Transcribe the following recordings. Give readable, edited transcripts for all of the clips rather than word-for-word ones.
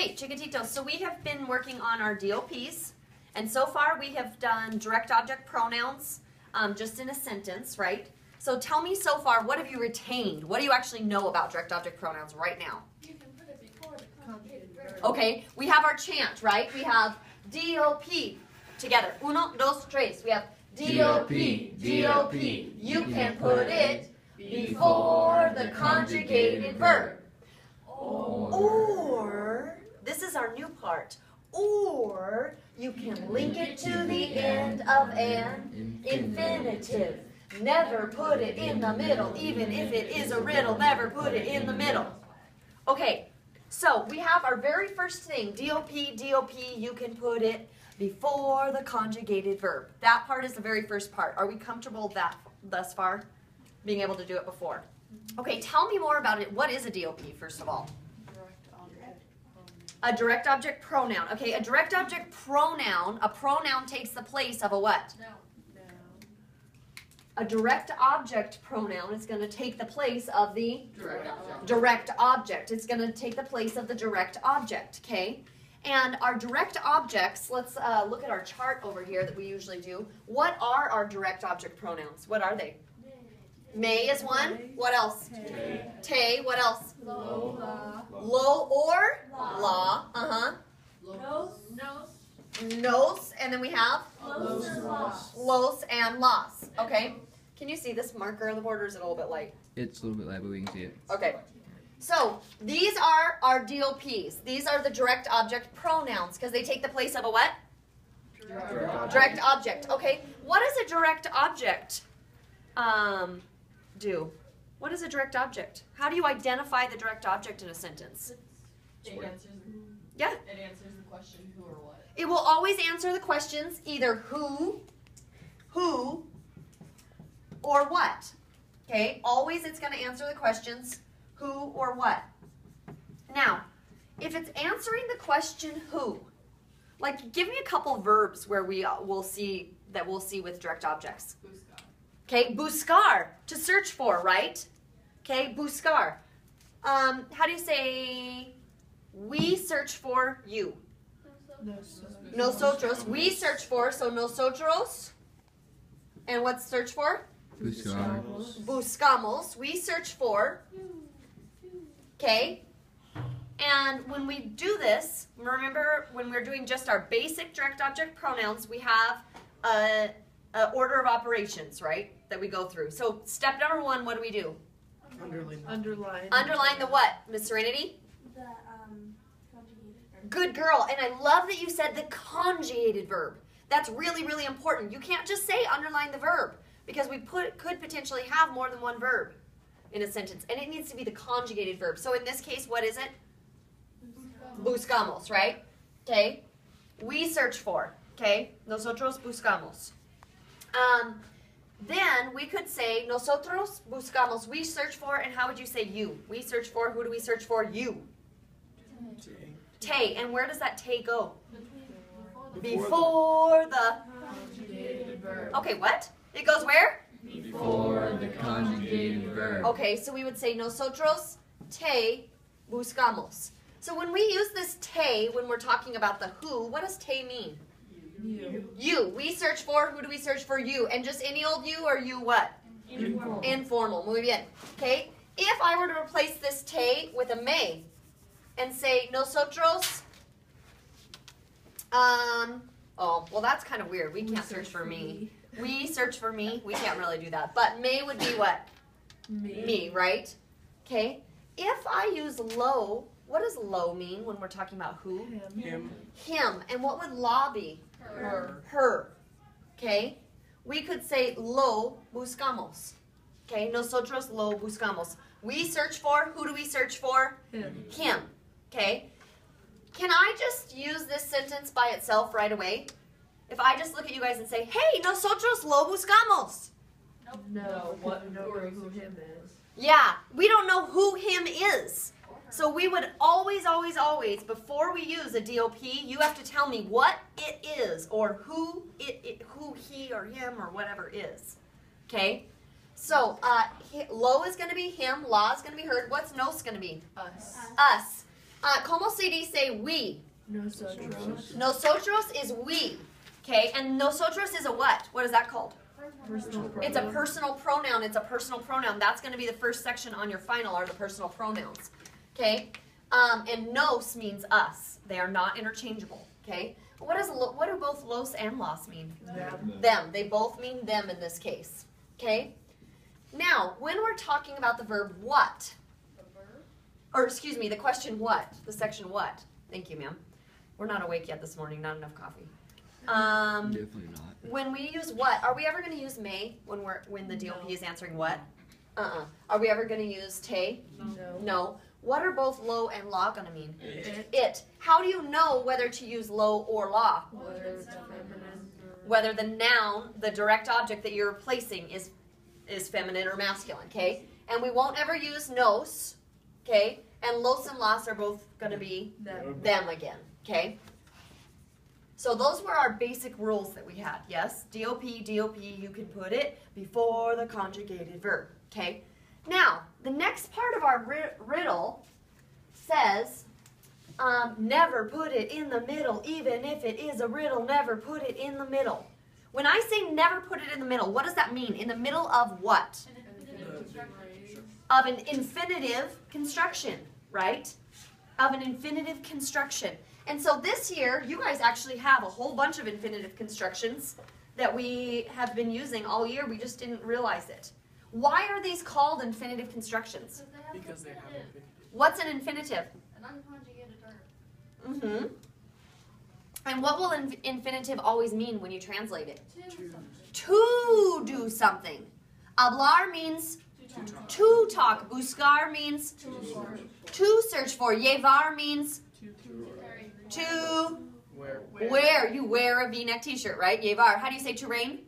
Okay, chiquititos, so we have been working on our DOPs, and so far we have done direct object pronouns just in a sentence, right? So tell me so far, what have you retained? What do you actually know about direct object pronouns right now? You can put it before the conjugated verb. Okay, we have our chant, right? We have DOP together. Uno, dos, tres. We have DOP, DOP. You can put it before the conjugated verb. Or, this is our new part. Or you can link it to the end of an infinitive. Never put it in the middle, even if it is a riddle. Never put it in the middle. Okay, so we have our very first thing, DOP, DOP, you can put it before the conjugated verb. That part is the very first part. Are we comfortable with that thus far? Being able to do it before? Okay, tell me more about it. What is a DOP, first of all? A direct object pronoun. Okay, a direct object pronoun, a pronoun takes the place of a what? No. A direct object pronoun is going to take the place of the Direct object. direct object. It's going to take the place of the direct object, okay? And our direct objects, let's look at our chart over here that we usually do. What are our direct object pronouns? What are they? May is one. What else? Te. What else? Lo. Lo or la. Uh-huh. Nos. And then we have los and las. Okay. Can you see this marker on the border? Is it a little bit light? It's a little bit light, but we can see it. Okay. So these are our DOPs. These are the direct object pronouns because they take the place of a what? Direct object. Okay. What does a direct object do? What is a direct object? How do you identify the direct object in a sentence? It answers the question who or what. It will always answer the questions either who, or what. Okay? Always it's going to answer the questions who or what. Now, if it's answering the question who, like give me a couple verbs where we'll see with direct objects. Buscar. Okay, buscar, to search for, right? Okay, buscar. How do you say we search for you? Nosotros. We search for, so nosotros. And what's search for? Buscamos. Buscamos. We search for. Okay? And when we do this, remember when we're doing just our basic direct object pronouns, we have a order of operations, right? That we go through. So step number one, what do we do? Underline. Underline the what, Miss Serenity? The conjugated verb. Good girl. And I love that you said the conjugated verb. That's really, really important. You can't just say underline the verb because we could potentially have more than one verb in a sentence. And it needs to be the conjugated verb. So in this case, what is it? Buscamos, right? Okay. We search for. Okay. Nosotros buscamos. Then we could say nosotros buscamos. We search for, and how would you say you? We search for. Who do we search for? You. Te. And where does that te go? Before the Conjugated verb. Okay, what? It goes where? Before the conjugated verb. Okay, so we would say nosotros te buscamos. So when we use this te, when we're talking about the who, what does te mean? You. We search for. Who do we search for? You. And just any old you or you what? Informal. Informal. Muy bien. Okay? If I were to replace this te with a me and say nosotros, oh, well that's kind of weird. We can't search for me. We search for me. We can't really do that. But me would be what? Me, right? Okay? If I use lo, what does lo mean when we're talking about who? Him. Him. And what would la be? Her. Her. Okay? We could say lo buscamos. Okay? Nosotros lo buscamos. We search for. Who do we search for? Him. Him. Okay? Can I just use this sentence by itself right away? If I just look at you guys and say, hey, nosotros lo buscamos. No, what know who him is. Yeah, we don't know who him is. So we would always, before we use a DOP, you have to tell me what it is or who he or him or whatever is. Okay? So lo is going to be him, la is going to be her. What's nos going to be? Us. Us. Como se dice we? Nosotros. Nosotros is we. Okay, and nosotros is a what? What is that called? Personal It's a pronoun. personal pronoun. It's a personal pronoun. That's going to be the first section on your final are the personal pronouns. Okay? And nos means us. They are not interchangeable. Okay? What do both los and los mean? Them. They both mean them in this case. Okay? Now, when we're talking about the verb what, or excuse me, the question what, the section what. Thank you, ma'am. We're not awake yet this morning. Not enough coffee. Definitely not. When we use what, are we ever going to use may when the DOP is answering what? Are we ever going to use te? No. No. What are both lo and la going to mean? It. How do you know whether to use lo or la? Whether it's feminine. Whether the noun, the direct object that you're replacing is feminine or masculine, okay? And we won't ever use nos, okay? And los and las are both going to be them again, okay? So those were our basic rules that we had, yes? DOP, you can put it before the conjugated verb, okay? Now, the next part of our riddle says, never put it in the middle, even if it is a riddle, never put it in the middle. When I say never put it in the middle, what does that mean? In the middle of what? Of an infinitive construction, right? Of an infinitive construction. And so this year, you guys actually have a whole bunch of infinitive constructions that we have been using all year. We just didn't realize it. Why are these called infinitive constructions? Because they have infinitive. What's an infinitive? An unconjugated verb. Mm-hmm. And what will infinitive always mean when you translate it? To do something. Hablar means to talk. Buscar means to search for. Llevar means to wear. You wear a V-neck t-shirt, right? Llevar. How do you say to rain?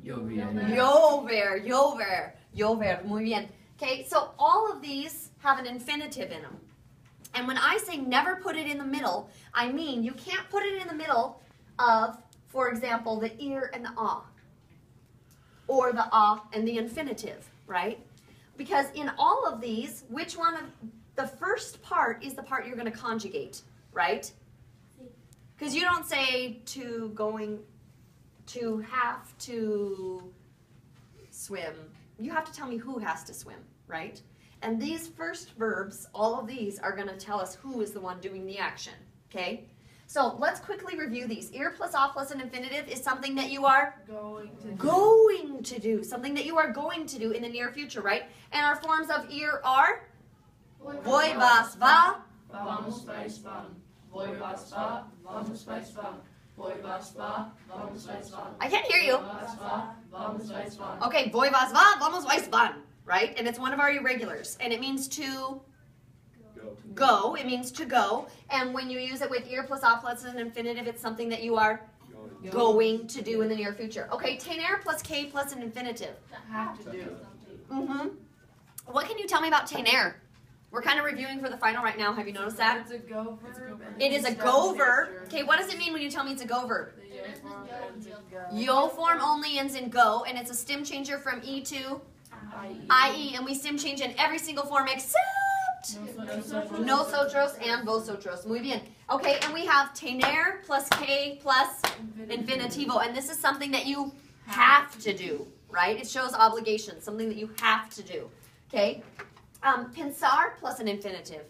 Llover. Muy bien. Okay, so all of these have an infinitive in them. And when I say never put it in the middle, I mean you can't put it in the middle of, for example, the ear and the ah. Or the ah and the infinitive, right? Because in all of these, which one of the first part is the part you're going to conjugate, right? Because you don't say to going to have to swim. You have to tell me who has to swim, right? And these first verbs, all of these are going to tell us who is the one doing the action, okay? So let's quickly review these. Ir plus a plus an infinitive is something that you are going to do. Something that you are going to do in the near future, right? And our forms of ir are voy, vas, va. Vamos, vais, van. Voy, vas, va. Vamos, vais, van. Voy, vas, va. Vamos, vais, van. I can't hear you. Vas, va. Vamos, vais, van. Okay, voy, vas, va, vamos, vais, van, right? And it's one of our irregulars. And it means to go. It means to go. And when you use it with ir plus a plus an infinitive, it's something that you are going to do in the near future. Okay, tener plus k plus an infinitive. Have to do. Mm-hmm. What can you tell me about tener? We're kind of reviewing for the final right now. Have you noticed that? It's a go verb. It is a go verb. Okay, what does it mean when you tell me it's a go verb? The yo form ends in go. Yo form only ends in go, and it's a stem changer from e to ie, and we stem change in every single form except nosotros and vosotros. Muy bien. Okay, and we have tener plus k plus infinitivo, and this is something that you have to do, right? It shows obligation, something that you have to do. Okay. Pensar plus an infinitive.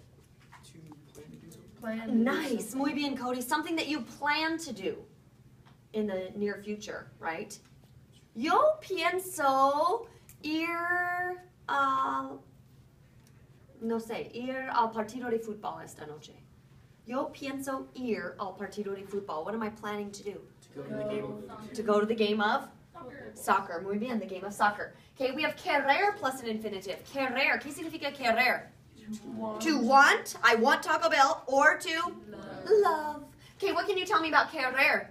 Plan. Nice. Muy bien, Cody. Something that you plan to do in the near future, right? Yo pienso ir no sé, ir al partido de fútbol esta noche. Yo pienso ir al partido de fútbol. What am I planning to do? To go to the game of soccer. Muy bien, the game of soccer. Okay, we have querer plus an infinitive. Querer. ¿Qué significa querer? To want. I want Taco Bell. Or to love. Okay, what can you tell me about querer?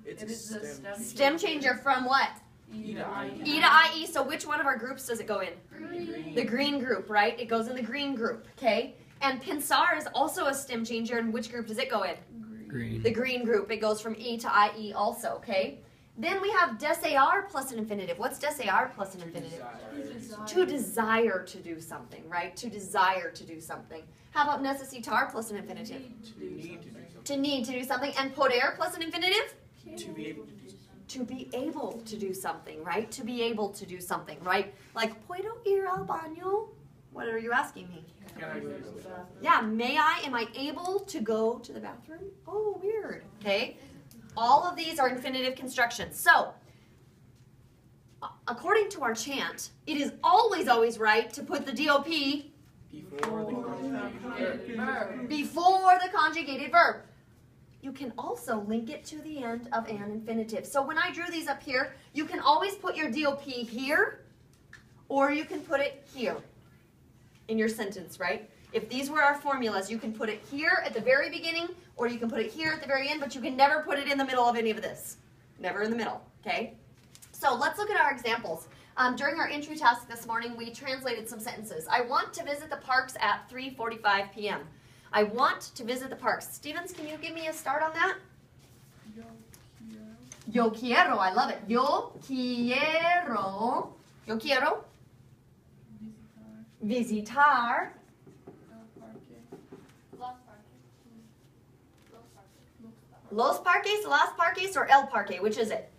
It's a Stem changer from what? E to IE. E to IE. So which one of our groups does it go in? Green. The green group, right? It goes in the green group, okay? And pensar is also a stem changer. And which group does it go in? Green. The green group. It goes from E to IE also, okay? Then we have desear plus an infinitive. What's desear plus an infinitive? To desire to do something, right? To desire to do something. How about necesitar plus an infinitive? To need to do something. And poder plus an infinitive? To be able to do something. To be able to do something, right? To be able to do something, right? Like, ¿puedo ir al baño? What are you asking me? Can I go to the bathroom? Yeah, may I? Am I able to go to the bathroom? Oh, weird. Okay. All of these are infinitive constructions. So, according to our chant, it is always, always right to put the DOP before the conjugated verb. You can also link it to the end of an infinitive. So when I drew these up here, you can always put your DOP here, or you can put it here in your sentence, right? If these were our formulas, you can put it here at the very beginning, or you can put it here at the very end, but you can never put it in the middle of any of this. Never in the middle, okay? So let's look at our examples. During our entry task this morning, we translated some sentences. I want to visit the parks at 3:45 p.m. I want to visit the parks. Stevens, can you give me a start on that? Yo quiero. I love it. Yo quiero. Yo quiero. Visitar. Los parques, las parques, or el parque? Which is it?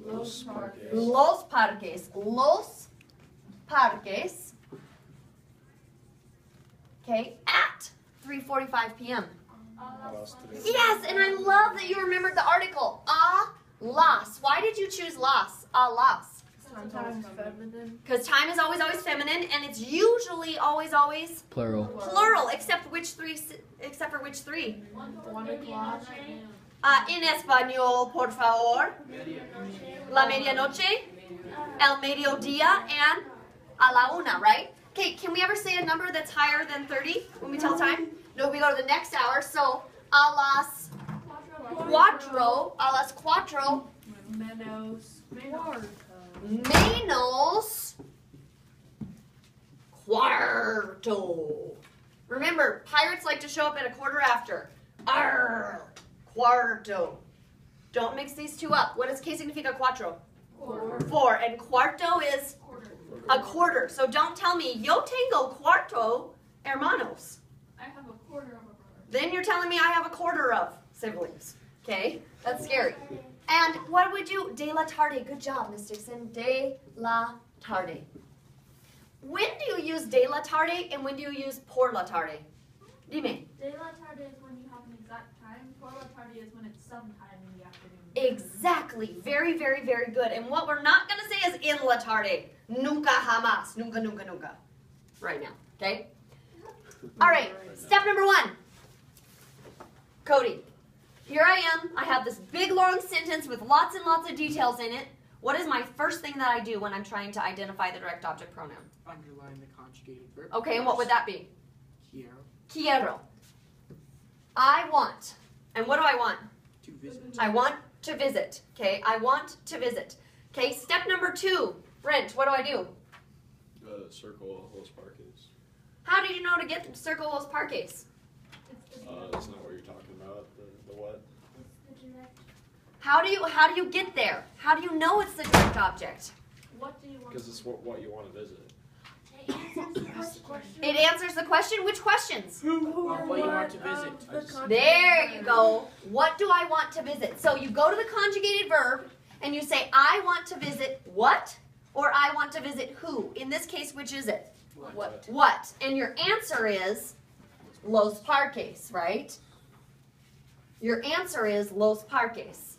Los parques. Los parques. Los parques. Okay, at 3:45 p.m. Yes, and I love that you remembered the article. A las. Why did you choose las? A las. Sometimes feminine. Because time is always, always feminine, and it's usually always, always Plural. plural. Except which three? Except for which three? 1 o'clock. En español, por favor. La medianoche, el mediodía, and a la una, right? Okay, can we ever say a number that's higher than 30 when we tell time? No, we go to the next hour. So, a las cuatro, menos cuarto. Remember, pirates like to show up at a quarter after. Arr, cuarto. Don't mix these two up. What does que significa cuatro? Four. And cuarto is a quarter. So don't tell me, yo tengo cuarto hermanos. I have a quarter of a brother. Then you're telling me I have a quarter of siblings. Okay? That's scary. And what would you, de la tarde, good job, Miss Dixon. De la tarde. When do you use de la tarde and when do you use por la tarde? Dime. De la tarde is when you have an exact time. Por la tarde is when it's sometime in the afternoon. Exactly. Very, very, very good. And what we're not going to say is en la tarde. Nunca jamás. Nunca, nunca, nunca. Right now. Okay? All right. Step number 1. Cody. Here I am. I have this big, long sentence with lots and lots of details in it. What is my first thing that I do when I'm trying to identify the direct object pronoun? Underline the conjugated verb. Okay, and what would that be? Quiero. Quiero. I want. And what do I want? To visit. I want to visit. Okay, I want to visit. Okay, step number 2. Brent, what do I do? Circle Los Parques. How did you know to get Circle Los Parques? That's not what you're talking about. The what? How do you get there? How do you know it's the direct object? What do you want? Because it's what you want to visit. It answers the question. Which questions? What you want to visit. There you go. What do I want to visit? So you go to the conjugated verb and you say, I want to visit what? Or I want to visit who? In this case, which is it? What? What? And your answer is Los Parques, right? Your answer is Los Parques.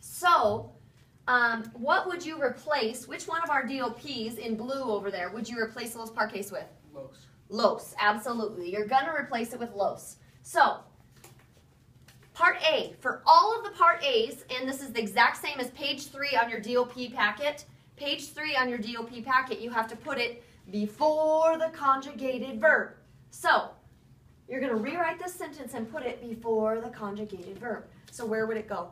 So, what would you replace, which one of our DOPs in blue over there would you replace Los Parques with? Los. Los, absolutely. You're going to replace it with Los. So, Part A. For all of the Part A's, and this is the exact same as page 3 on your DOP packet, page 3 on your DOP packet, you have to put it before the conjugated verb. So, you're going to rewrite this sentence and put it before the conjugated verb. So where would it go?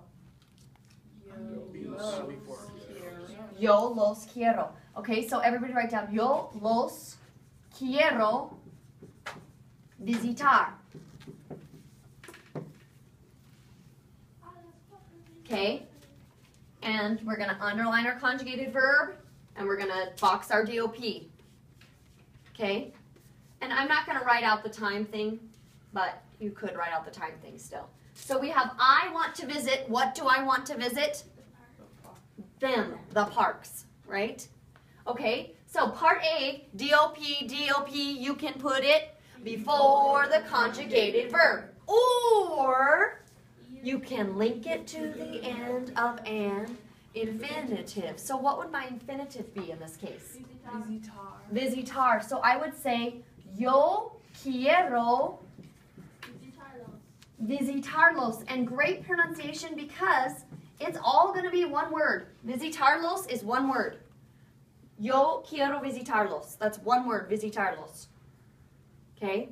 Yo los quiero. Okay, so everybody write down. Yo los quiero visitar. Okay? And we're going to underline our conjugated verb, and we're going to box our DOP. Okay? And I'm not going to write out the time thing, but you could write out the time thing still. So we have I want to visit. What do I want to visit? Them, the parks, right? Okay, so part A, DOP, you can put it before the conjugated verb. Or you can link it to the end of an infinitive. So what would my infinitive be in this case? Visitar. So I would say, yo quiero visitarlos. And great pronunciation because it's all going to be one word. Visitarlos is one word. Yo quiero visitarlos. That's one word, visitarlos. Okay?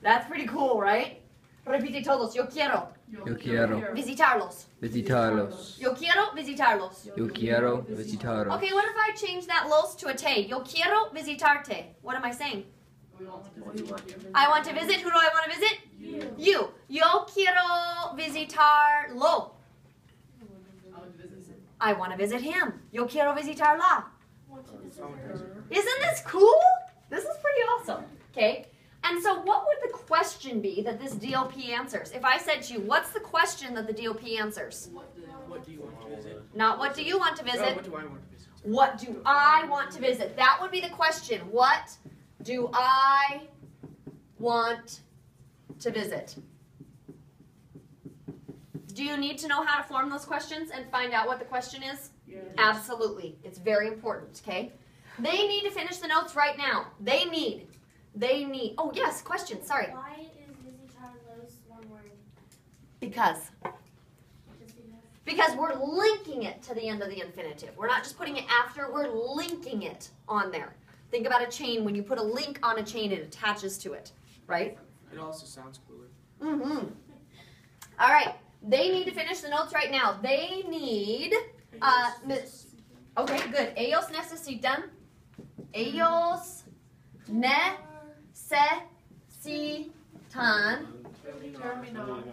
That's pretty cool, right? Repite todos. Yo quiero. Yo quiero Visitarlos. visitarlos. Yo quiero visitarlos. Yo quiero visitarlos. Okay, what if I change that los to a te? Yo quiero visitarte. What am I saying? I want to visit. Who do I want to visit? You. Yo quiero visitarlo. I want to visit him. Yo quiero visitarla. Isn't this cool? This is pretty awesome. Okay. And so what would the question be that this DOP answers? If I said to you, what's the question that the DOP answers? What do you want to visit? Not what do you want to No, visit? what do I want to visit? What do I want to visit? That would be the question. What do I want to visit? Do you need to know how to form those questions and find out what the question is? Yes. Absolutely. It's very important, okay? They need to finish the notes right now. They need. Oh, yes, question, sorry. Why is visitarlos one word? Because. Just because. Because we're linking it to the end of the infinitive. We're not just putting it after, we're linking it on there. Think about a chain. When you put a link on a chain, it attaches to it, right? It also sounds cooler. Mm-hmm. All right. They need to finish the notes right now. They need, okay, good. Ellos necesitan. Ellos necesitan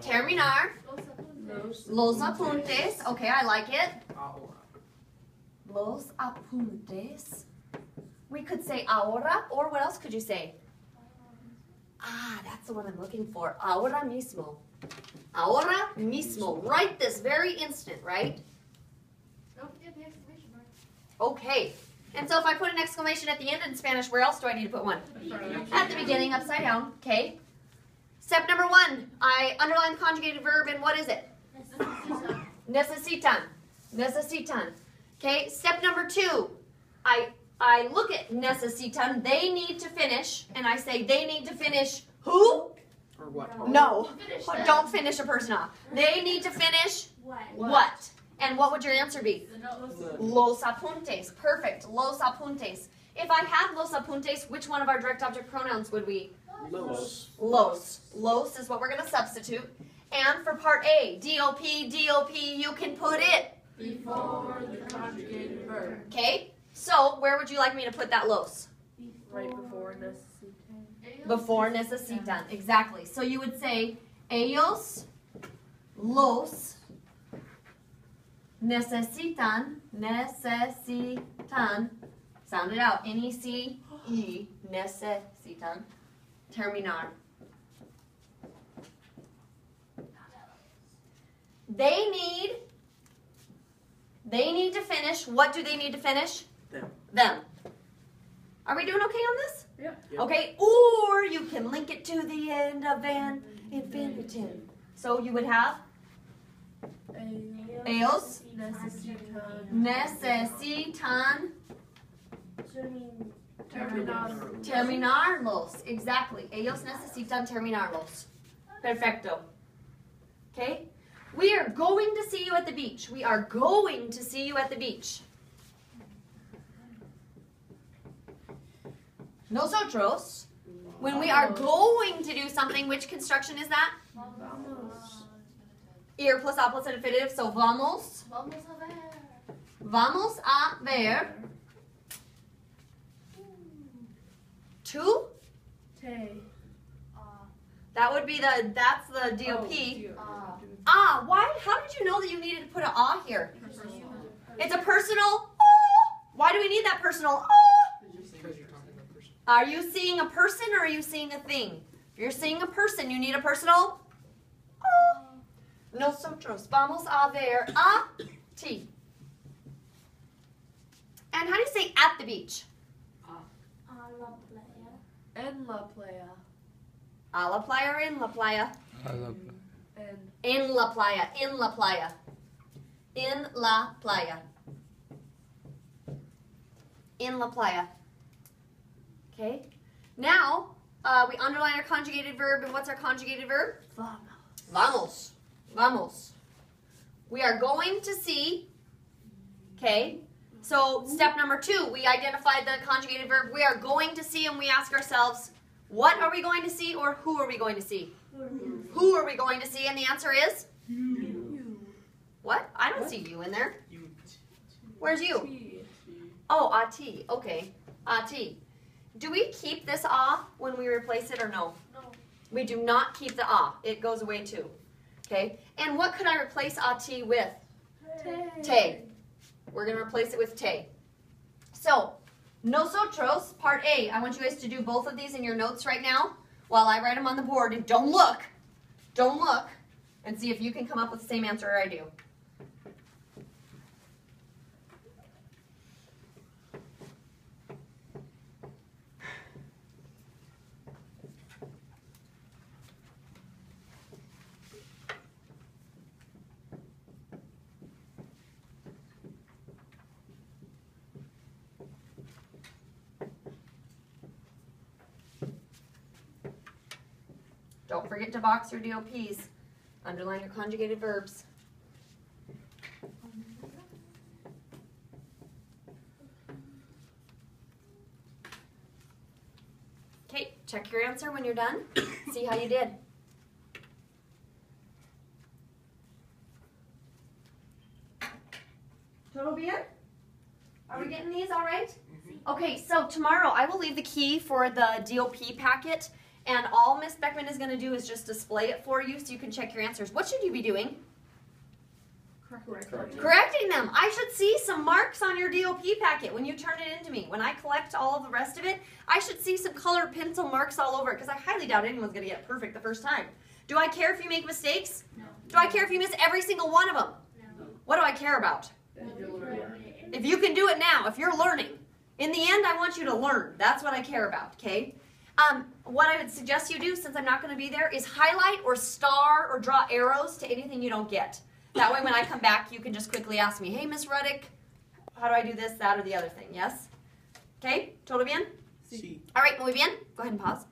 terminar los apuntes. Okay, I like it. Los apuntes. We could say ahora, or what else could you say? Ah, that's the one I'm looking for. Ahora mismo. Ahora mismo. Right this very instant, right? Don't forget the exclamation mark. Okay. And so if I put an exclamation at the end in Spanish, where else do I need to put one? At the beginning, upside down. Okay. Step number 1. I underline the conjugated verb, and what is it? Necesitan. Necesitan. Okay. Step number 2. I look at necesitan. They need to finish, and I say they need to finish who? Or what? No. Don't finish a person off. They need to finish what? And what would your answer be? Los apuntes. Perfect. Los apuntes. If I had los apuntes, which one of our direct object pronouns would we? Los. Los. Los is what we're going to substitute. And for part A, DOP, you can put it. Before the conjugated verb. Okay? So, where would you like me to put that los? Right before necesitan. Before necesitan. Exactly. So you would say, ellos, los, necesitan, sound it out, N-E-C-E, necesitan, terminar. They need to finish. What do they need to finish? Them. Are we doing okay on this? Yeah. Okay, or you can link it to the end of an infinitive. So you would have ellos necesitan terminarlos. Exactly. Ellos necesitan terminarlos. Perfecto. Okay? We are going to see you at the beach. We are going to see you at the beach. Nosotros, when we are going to do something, which construction is that? Ir plus a plus infinitive, so vamos. Vamos a ver. To? That would be that's the DOP. Why? How did you know that you needed to put an ah here? It's a personal. Oh. Why do we need that personal? Oh. Because you're talking about person. Are you seeing a person or are you seeing a thing? If you're seeing a person, you need a personal. Oh. Nosotros vamos a ver a ti. And how do you say at the beach? En la playa. A la playa or in la playa? En. In la playa. In la playa. In la playa. In la playa. Okay. Now, we underline our conjugated verb. And what's our conjugated verb? Vamos. Vamos. We are going to see. Okay. So step number 2, we identified the conjugated verb. We are going to see, and we ask ourselves, what are we going to see or who are we going to see? Who are we going to see? And the answer is? You. What? I don't see you in there. You. Where's you? Oh, ati. Okay. Ati. Do we keep this ah when we replace it or no? No. We do not keep the ah. It goes away too. Okay. And what could I replace ati with? Te. We're going to replace it with te. So, nosotros, part A. I want you guys to do both of these in your notes right now while I write them on the board. And don't look. Don't look. And see if you can come up with the same answer I do. Don't forget to box your DOPs. Underline your conjugated verbs. Okay, check your answer when you're done. See how you did. Total bien? Are we getting these all right? Okay, so tomorrow I will leave the key for the DOP packet. And all Miss Beckman is going to do is just display it for you so you can check your answers. What should you be doing? Correcting them. I should see some marks on your DOP packet when you turn it into me. When I collect all of the rest of it, I should see some colored pencil marks all over it because I highly doubt anyone's going to get it perfect the first time. Do I care if you make mistakes? No. Do I care if you miss every single one of them? No. What do I care about? If you can do it now, if you're learning. In the end, I want you to learn. That's what I care about, okay? What I would suggest you do, since I'm not going to be there, is highlight or star or draw arrows to anything you don't get. That way when I come back, you can just quickly ask me, hey, Miss Ruddock, how do I do this, that, or the other thing? Yes? Okay? Todo bien? See. All right, muy bien. Go ahead and pause.